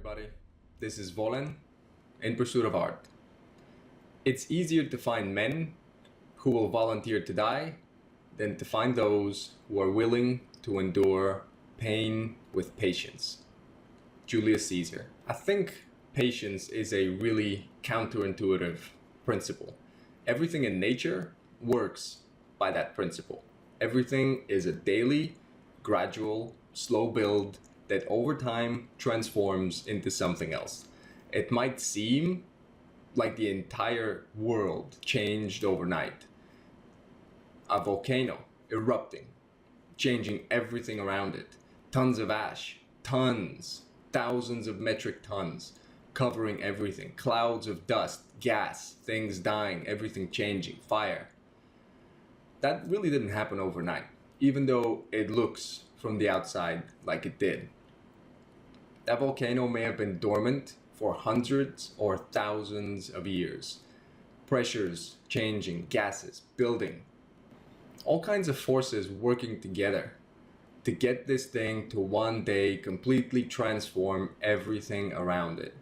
everybody. This is Volen in pursuit of art. It's easier to find men who will volunteer to die than to find those who are willing to endure pain with patience. Julius Caesar. I think patience is a really counterintuitive principle. Everything in nature works by that principle. Everything is a daily, gradual, slow build that over time transforms into something else. It might seem like the entire world changed overnight. A volcano erupting, changing everything around it. Tons of ash, tons, thousands of metric tons, covering everything. Clouds of dust, gas, things dying, everything changing, fire. That really didn't happen overnight, even though it looks from the outside like it did. That volcano may have been dormant for hundreds or thousands of years. Pressures changing, gases building, all kinds of forces working together to get this thing to one day completely transform everything around it.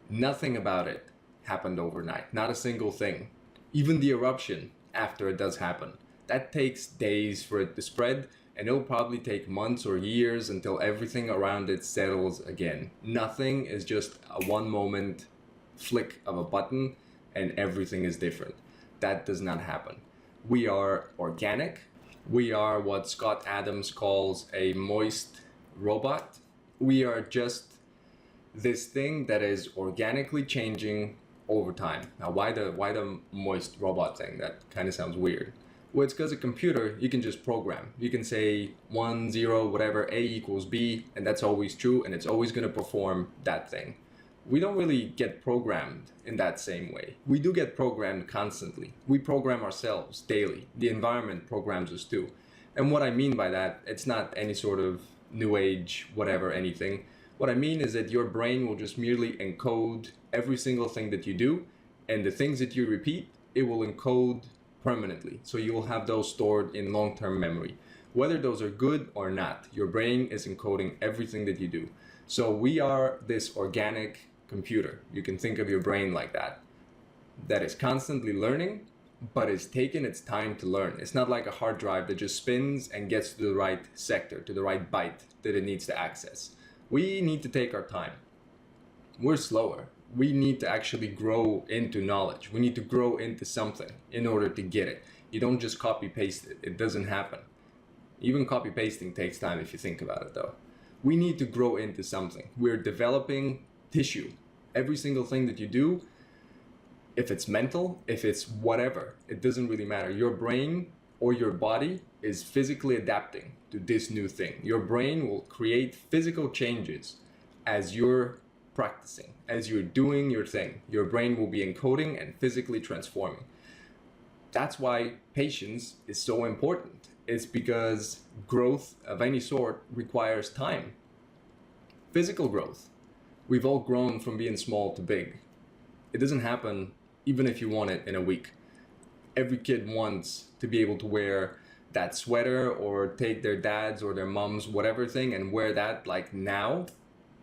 Nothing about it happened overnight, not a single thing. Even the eruption after it does happen, that takes days for it to spread, and it'll probably take months or years until everything around it settles again. Nothing is just a one moment flick of a button and everything is different. That does not happen. We are organic. We are what Scott Adams calls a moist robot. We are just this thing that is organically changing over time. Now, why the moist robot thing? That kind of sounds weird. Well, it's because a computer, you can just program. You can say 1, 0, whatever, A equals B, and that's always true, and it's always going to perform that thing. We don't really get programmed in that same way. We do get programmed constantly. We program ourselves daily. The environment programs us too. And what I mean by that, it's not any sort of new age, whatever, anything. What I mean is that your brain will just merely encode every single thing that you do, and the things that you repeat, it will encode permanently. So you will have those stored in long-term memory. Whether those are good or not, your brain is encoding everything that you do. So we are this organic computer. You can think of your brain like that is constantly learning, but it's taken its time to learn. It's not like a hard drive that just spins and gets to the right sector, to the right byte that it needs to access. We need to take our time. We're slower. We need to actually grow into knowledge. We need to grow into something in order to get it. You don't just copy paste it. It doesn't happen. Even copy pasting takes time if you think about it though. We need to grow into something. We're developing tissue. Every single thing that you do, if it's mental, if it's whatever, it doesn't really matter. Your brain or your body is physically adapting to this new thing. Your brain will create physical changes as you're practicing, as you're doing your thing. Your brain will be encoding and physically transforming. That's why patience is so important. It's because growth of any sort requires time. Physical growth. We've all grown from being small to big. It doesn't happen even if you want it in a week. Every kid wants to be able to wear that sweater or take their dad's or their mom's whatever thing and wear that like now.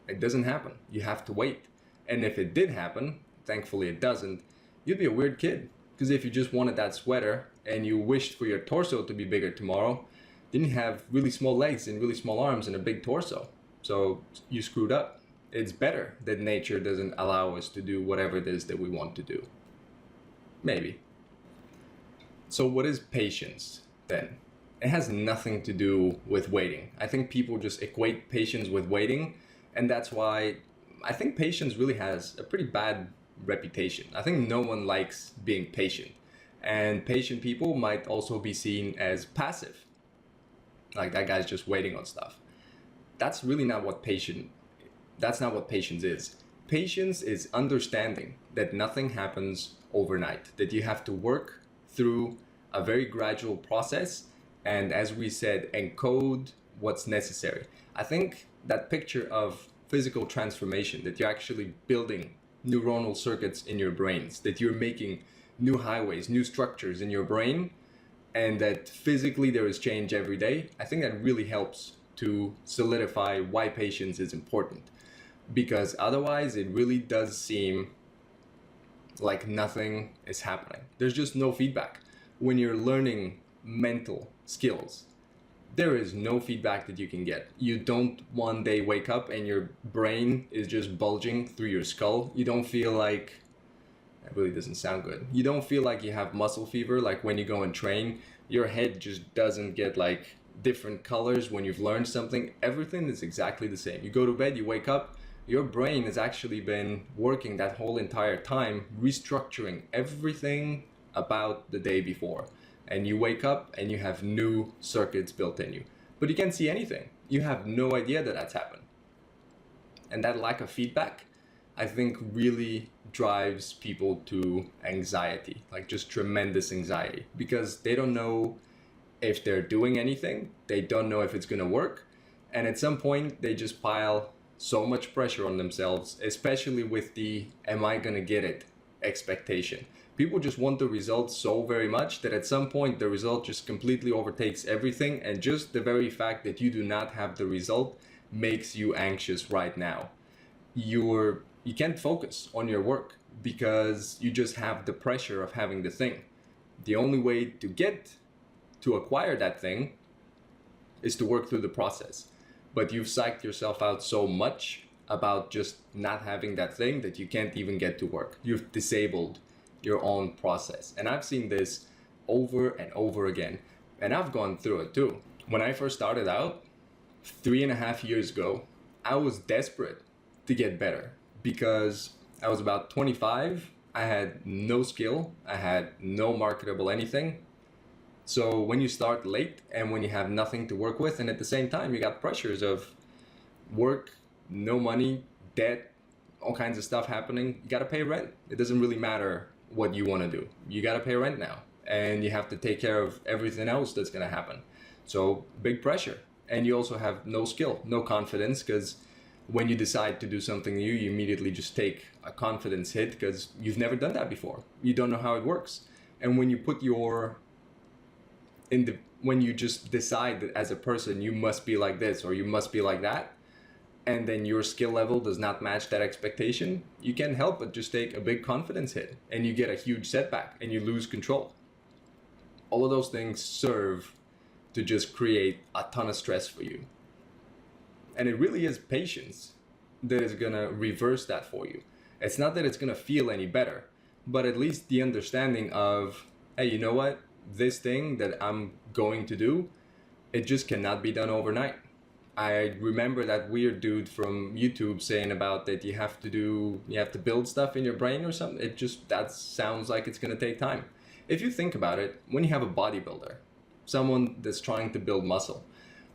It doesn't happen. You have to wait. And if it did happen, thankfully it doesn't, you'd be a weird kid. Because if you just wanted that sweater and you wished for your torso to be bigger tomorrow, then you have really small legs and really small arms and a big torso. So you screwed up. It's better that nature doesn't allow us to do whatever it is that we want to do. Maybe. So what is patience then? It has nothing to do with waiting. I think people just equate patience with waiting. And that's why I think patience really has a pretty bad reputation. I think no one likes being patient. And patient people might also be seen as passive. Like that guy's just waiting on stuff. That's really not what patience is. Patience is understanding that nothing happens overnight, that you have to work through a very gradual process. And as we said, encode what's necessary. I think that picture of physical transformation, that you're actually building neuronal circuits in your brains, that you're making new highways, new structures in your brain, and that physically there is change every day, I think that really helps to solidify why patience is important. because otherwise it really does seem like nothing is happening. There's just no feedback. When you're learning mental skills, there is no feedback that you can get. You don't one day wake up and your brain is just bulging through your skull. You don't feel like, that really doesn't sound good. You don't feel like you have muscle fever, like when you go and train. Your head just doesn't get like different colors when you've learned something. Everything is exactly the same. You go to bed, you wake up, your brain has actually been working that whole entire time, restructuring everything about the day before. And you wake up and you have new circuits built in you. But you can't see anything. You have no idea that that's happened. And that lack of feedback, I think, really drives people to anxiety, like just tremendous anxiety, because they don't know if they're doing anything. They don't know if it's going to work. And at some point, they just pile so much pressure on themselves, especially with the "am I gonna get it" expectation. People just want the result so very much that at some point the result just completely overtakes everything, and just the very fact that you do not have the result makes you anxious right now. You can't focus on your work because you just have the pressure of having the thing. The only way to acquire that thing is to work through the process. But you've psyched yourself out so much about just not having that thing that you can't even get to work. You've disabled your own process. And I've seen this over and over again. And I've gone through it too. When I first started out 3.5 years ago, I was desperate to get better because I was about 25. I had no skill. I had no marketable anything. So when you start late and when you have nothing to work with, and at the same time you got pressures of work, no money, debt, all kinds of stuff happening, you got to pay rent. It doesn't really matter what you want to do. You got to pay rent now, and you have to take care of everything else that's going to happen. So big pressure. And you also have no skill, no confidence, because when you decide to do something new, you immediately just take a confidence hit because you've never done that before. You don't know how it works. And when you put when you just decide that as a person you must be like this or you must be like that, and then your skill level does not match that expectation, you can't help but just take a big confidence hit and you get a huge setback and you lose control. All of those things serve to just create a ton of stress for you. And it really is patience that is gonna reverse that for you. It's not that it's gonna feel any better, but at least the understanding of, hey, you know what? This thing that I'm going to do, it just cannot be done overnight. I remember that weird dude from YouTube saying about that you have to build stuff in your brain or something. That sounds like it's gonna take time. If you think about it, when you have a bodybuilder, someone that's trying to build muscle,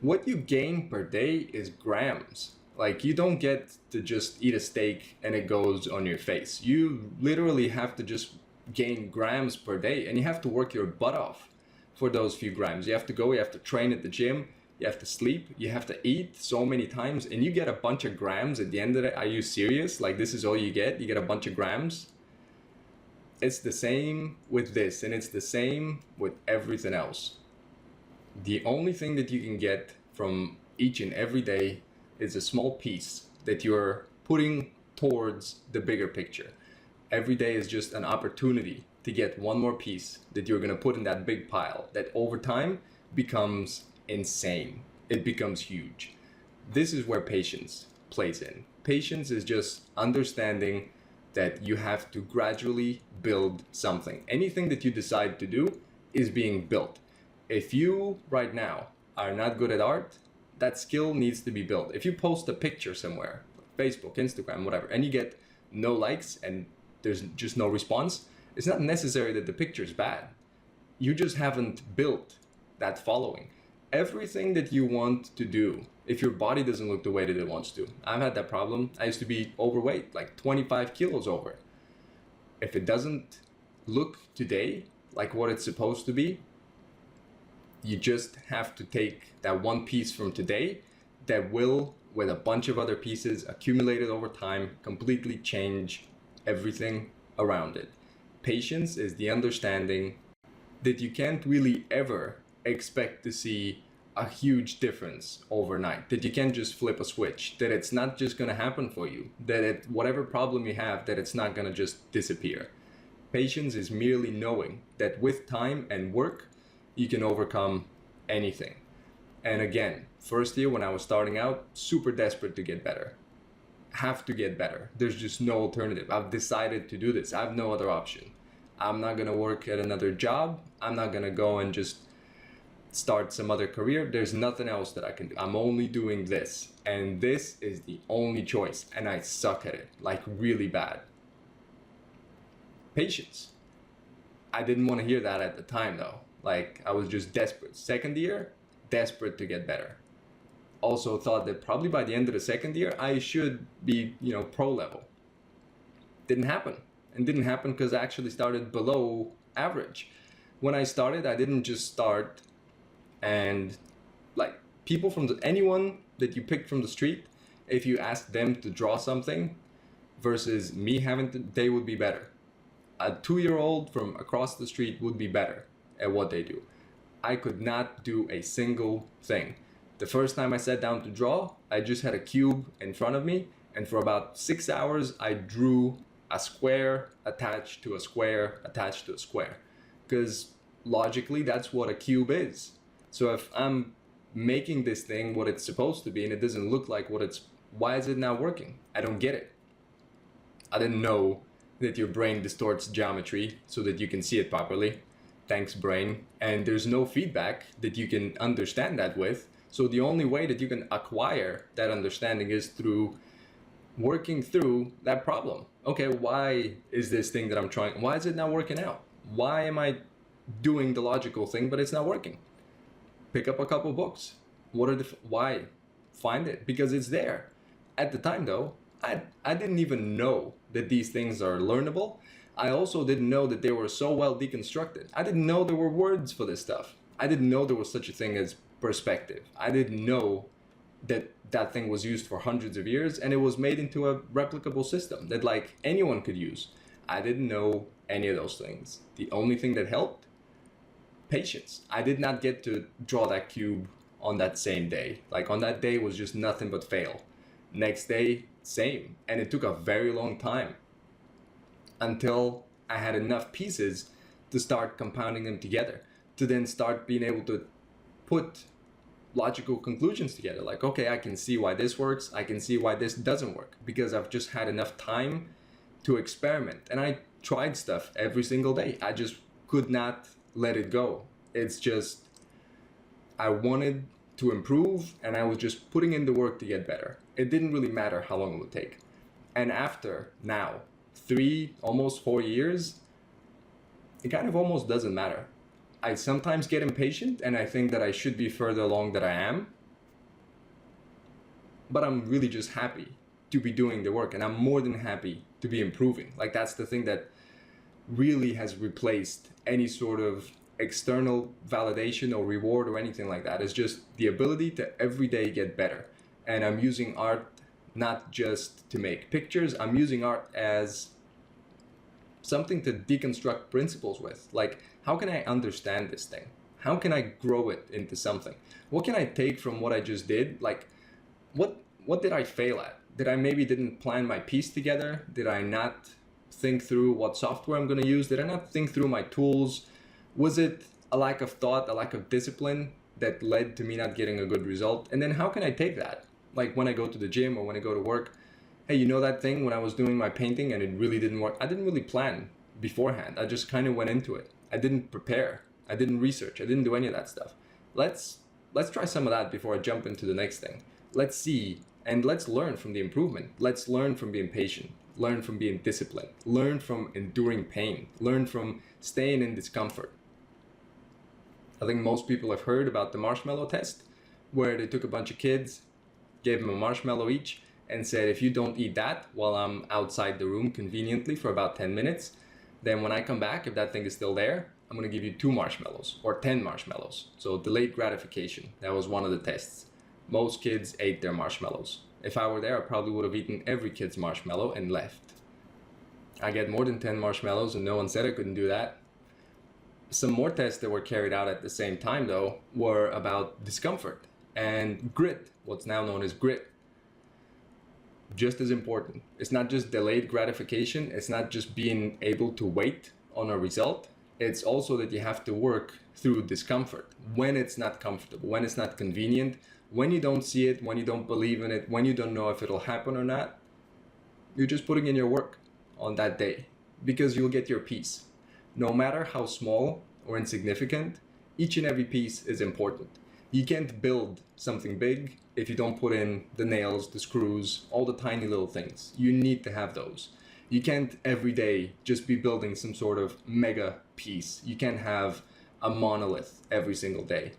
what you gain per day is grams. Like, you don't get to just eat a steak and it goes on your face. You literally have to just gain grams per day, and you have to work your butt off for those few grams. You have to go, you have to train at the gym, you have to sleep, you have to eat so many times, and you get a bunch of grams at the end of it. Are you serious? Like, this is all you get? You get a bunch of grams? It's the same with this, and it's the same with everything else. The only thing that you can get from each and every day is a small piece that you're putting towards the bigger picture. Every day is just an opportunity to get one more piece that you're going to put in that big pile that over time becomes insane. It becomes huge. This is where patience plays in. Patience is just understanding that you have to gradually build something. Anything that you decide to do is being built. If you right now are not good at art, that skill needs to be built. If you post a picture somewhere, Facebook, Instagram, whatever, and you get no likes and there's just no response, it's not necessary that the picture is bad. You just haven't built that following. Everything that you want to do, if your body doesn't look the way that it wants to, I've had that problem. I used to be overweight, like 25 kilos over. If it doesn't look today like what it's supposed to be, you just have to take that one piece from today that will, with a bunch of other pieces accumulated over time, completely change everything around it. Patience is the understanding that you can't really ever expect to see a huge difference overnight, that you can't just flip a switch, that it's not just going to happen for you, that whatever problem you have, that it's not going to just disappear. Patience is merely knowing that with time and work, you can overcome anything. And again, first year when I was starting out, super desperate to get better. Have to get better. There's just no alternative. I've decided to do this. I have no other option. I'm not going to work at another job. I'm not going to go and just start some other career. There's nothing else that I can do. I'm only doing this. And this is the only choice. And I suck at it, like really bad. Patience. I didn't want to hear that at the time though. Like I was just desperate. Second year, desperate to get better. Also thought that probably by the end of the second year, I should be, pro level. Didn't happen. And didn't happen because I actually started below average. When I started, I didn't just start and like people anyone that you picked from the street, if you asked them to draw something versus me having to, they would be better. A 2-year-old from across the street would be better at what they do. I could not do a single thing. The first time I sat down to draw, I just had a cube in front of me, and for about 6 hours, I drew a square attached to a square attached to a square. Because logically, that's what a cube is. So if I'm making this thing what it's supposed to be and it doesn't look like why is it not working? I don't get it. I didn't know that your brain distorts geometry so that you can see it properly. Thanks, brain. And there's no feedback that you can understand that with. So the only way that you can acquire that understanding is through working through that problem. Okay, why is this thing that I'm trying, why is it not working out? Why am I doing the logical thing, but it's not working? Pick up a couple books. Why? Find it, because it's there. At the time though, I didn't even know that these things are learnable. I also didn't know that they were so well deconstructed. I didn't know there were words for this stuff. I didn't know there was such a thing as perspective. I didn't know that thing was used for hundreds of years and it was made into a replicable system that like anyone could use. I didn't know any of those things. The only thing that helped, patience. I did not get to draw that cube on that same day. Like on that day was just nothing but fail. Next day, same. And it took a very long time until I had enough pieces to start compounding them together, to then start being able to put logical conclusions together. Like, okay, I can see why this works. I can see why this doesn't work because I've just had enough time to experiment. And I tried stuff every single day. I just could not let it go. It's just, I wanted to improve and I was just putting in the work to get better. It didn't really matter how long it would take. And after now, 3, almost 4 years, it kind of almost doesn't matter. I sometimes get impatient and I think that I should be further along than I am. But I'm really just happy to be doing the work and I'm more than happy to be improving. Like that's the thing that really has replaced any sort of external validation or reward or anything like that. It's just the ability to every day get better. And I'm using art not just to make pictures, I'm using art as something to deconstruct principles with. Like, how can I understand this thing? How can I grow it into something? What can I take from what I just did? Like, what did I fail at? Did I maybe didn't plan my piece together? Did I not think through what software I'm going to use? Did I not think through my tools? Was it a lack of thought, a lack of discipline that led to me not getting a good result? And then how can I take that? Like when I go to the gym or when I go to work, hey, you know that thing when I was doing my painting and it really didn't work? I didn't really plan beforehand. I just kind of went into it. I didn't prepare. I didn't research. I didn't do any of that stuff. Let's try some of that before I jump into the next thing. Let's see and let's learn from the improvement. Let's learn from being patient. Learn from being disciplined. Learn from enduring pain. Learn from staying in discomfort. I think most people have heard about the marshmallow test, where they took a bunch of kids, gave them a marshmallow each, and said, if you don't eat that while I'm outside the room conveniently for about 10 minutes, then when I come back, if that thing is still there, I'm going to give you 2 marshmallows or 10 marshmallows. So delayed gratification. That was one of the tests. Most kids ate their marshmallows. If I were there, I probably would have eaten every kid's marshmallow and left. I get more than 10 marshmallows and no one said I couldn't do that. Some more tests that were carried out at the same time, though, were about discomfort and grit, what's now known as grit. Just as important. It's not just delayed gratification, it's not just being able to wait on a result, it's also that you have to work through discomfort when it's not comfortable, when it's not convenient, when you don't see it, when you don't believe in it, when you don't know if it'll happen or not. You're just putting in your work on that day because you'll get your piece. No matter how small or insignificant, each and every piece is important. You can't build something big if you don't put in the nails, the screws, all the tiny little things. You need to have those. You can't every day just be building some sort of mega piece. You can't have a monolith every single day.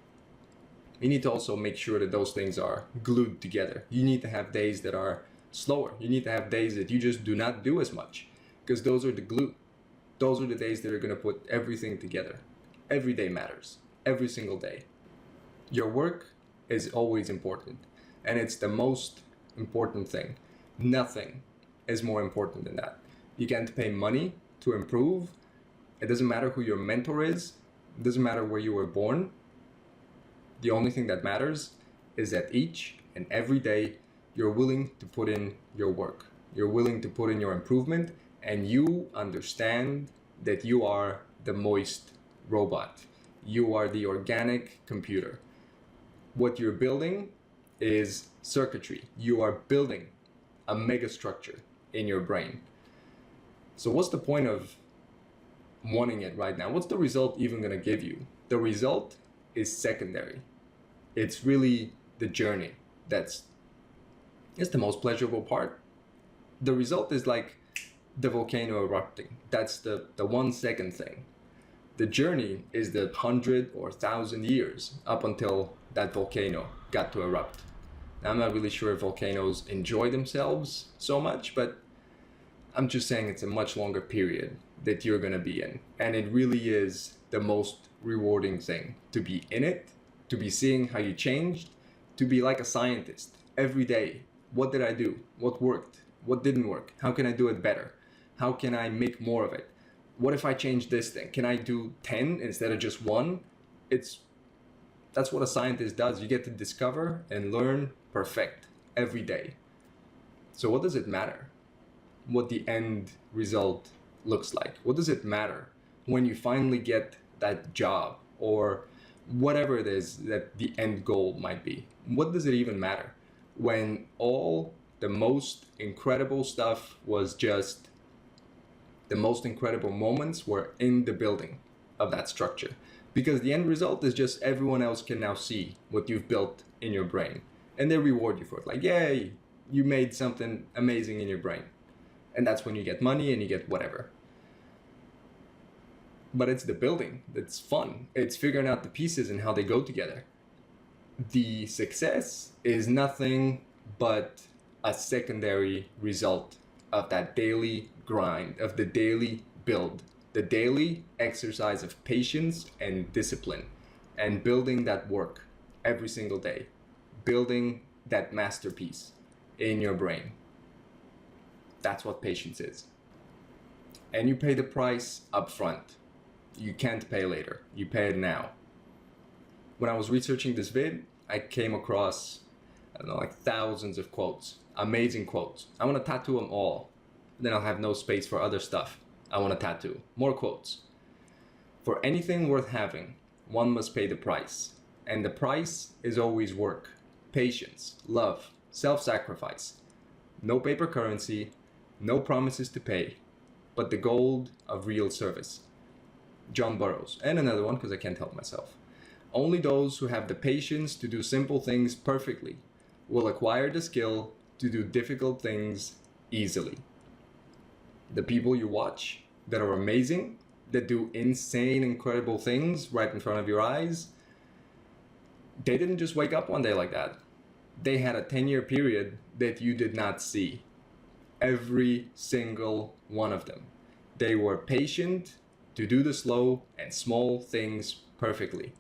You need to also make sure that those things are glued together. You need to have days that are slower. You need to have days that you just do not do as much, because those are the glue. Those are the days that are going to put everything together. Every day matters. Every single day. Your work is always important, and it's the most important thing. Nothing is more important than that. You can't pay money to improve. It doesn't matter who your mentor is. It doesn't matter where you were born. The only thing that matters is that each and every day you're willing to put in your work. You're willing to put in your improvement, and you understand that you are the moist robot. You are the organic computer. What you're building is circuitry. You are building a mega structure in your brain. So what's the point of wanting it right now? What's the result even going to give you? The result is secondary. It's really the journey that's the most pleasurable part. The result is like the volcano erupting. That's the 1 second thing. The journey is the 100 or 1,000 years up until that volcano got to erupt. Now, I'm not really sure if volcanoes enjoy themselves so much, but I'm just saying it's a much longer period that you're going to be in. And it really is the most rewarding thing to be in it, to be seeing how you changed, to be like a scientist every day. What did I do? What worked? What didn't work? How can I do it better? How can I make more of it? What if I change this thing? Can I do 10 instead of just 1? That's what a scientist does. You get to discover and learn, perfect every day. So what does it matter what the end result looks like? What does it matter when you finally get that job or whatever it is that the end goal might be? What does it even matter when all the most incredible stuff was just the most incredible moments were in the building of that structure? Because the end result is just everyone else can now see what you've built in your brain, and they reward you for it. Like, yay, you made something amazing in your brain. And that's when you get money and you get whatever. But it's the building that's fun. It's figuring out the pieces and how they go together. The success is nothing but a secondary result of that daily grind, of the daily build, the daily exercise of patience and discipline, and building that work every single day, building that masterpiece in your brain. That's what patience is. And you pay the price up front. You can't pay later. You pay it now. When I was researching this vid, I came across, like thousands of quotes, amazing quotes. I want to tattoo them all. Then I'll have no space for other stuff I want to tattoo. More quotes. For anything worth having, one must pay the price. And the price is always work, patience, love, self-sacrifice. No paper currency, no promises to pay, but the gold of real service. John Burroughs. And another one, because I can't help myself. Only those who have the patience to do simple things perfectly will acquire the skill to do difficult things easily. The people you watch that are amazing, that do insane, incredible things right in front of your eyes, they didn't just wake up one day like that. They had a 10-year period that you did not see. Every single one of them. They were patient to do the slow and small things perfectly.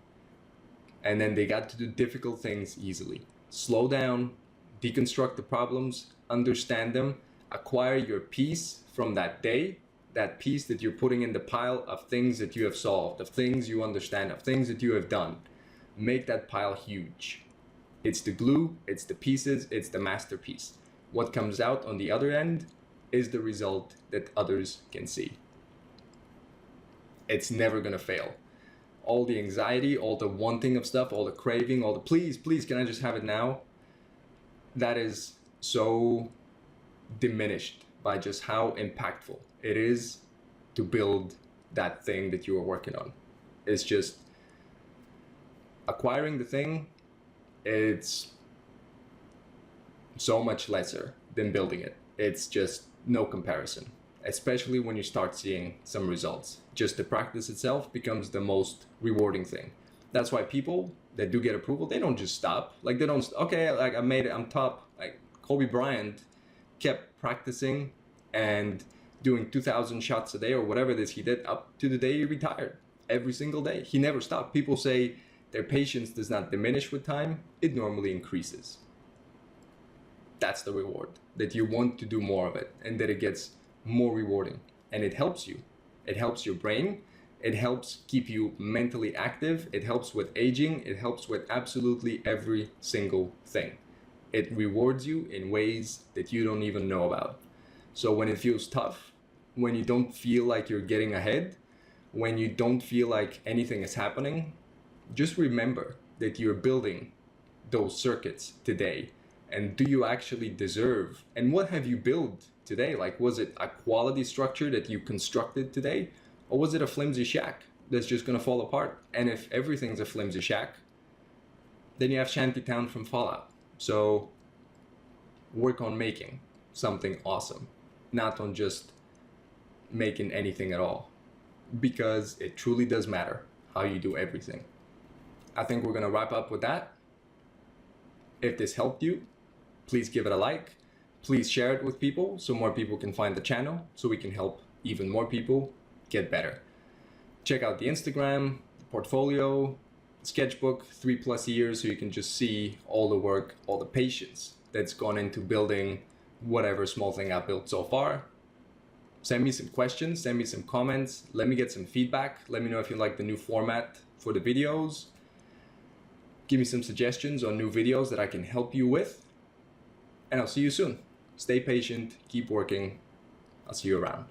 And then they got to do difficult things easily. Slow down, deconstruct the problems, understand them, acquire your peace from that day, that piece that you're putting in the pile of things that you have solved, of things you understand, of things that you have done. Make that pile huge. It's the glue, it's the pieces, it's the masterpiece. What comes out on the other end is the result that others can see. It's never gonna fail. All the anxiety, all the wanting of stuff, all the craving, all the please, can I just have it now? That is so diminished by just how impactful it is to build that thing that you are working on. It's just acquiring the thing, it's so much lesser than building it. It's just no comparison, especially when you start seeing some results. Just the practice itself becomes the most rewarding thing. That's why people that do get approval, they don't just stop. Like they don't, okay, like I made it, I'm top. Like Kobe Bryant kept practicing and doing 2,000 shots a day or whatever it is he did up to the day he retired. Every single day. He never stopped. People say their patience does not diminish with time. It normally increases. That's the reward, that you want to do more of it and that it gets more rewarding. And it helps you. It helps your brain. It helps keep you mentally active. It helps with aging. It helps with absolutely every single thing. It rewards you in ways that you don't even know about. So when it feels tough, when you don't feel like you're getting ahead, when you don't feel like anything is happening, just remember that you're building those circuits today. And do you actually deserve? And what have you built today? Like, was it a quality structure that you constructed today? Or was it a flimsy shack that's just gonna fall apart? And if everything's a flimsy shack, then you have Shantytown from Fallout. So work on making something awesome, not on just making anything at all, because it truly does matter how you do everything. I think we're gonna wrap up with that. If this helped you, please give it a like. Please share it with people so more people can find the channel, so we can help even more people get better. Check out the Instagram, the portfolio, sketchbook, 3+ years, so you can just see all the work, all the patience that's gone into building whatever small thing I've built so far. Send me some questions, send me some comments, let me get some feedback. Let me know if you like the new format for the videos. Give me some suggestions on new videos that I can help you with. And I'll see you soon. Stay patient, keep working. I'll see you around.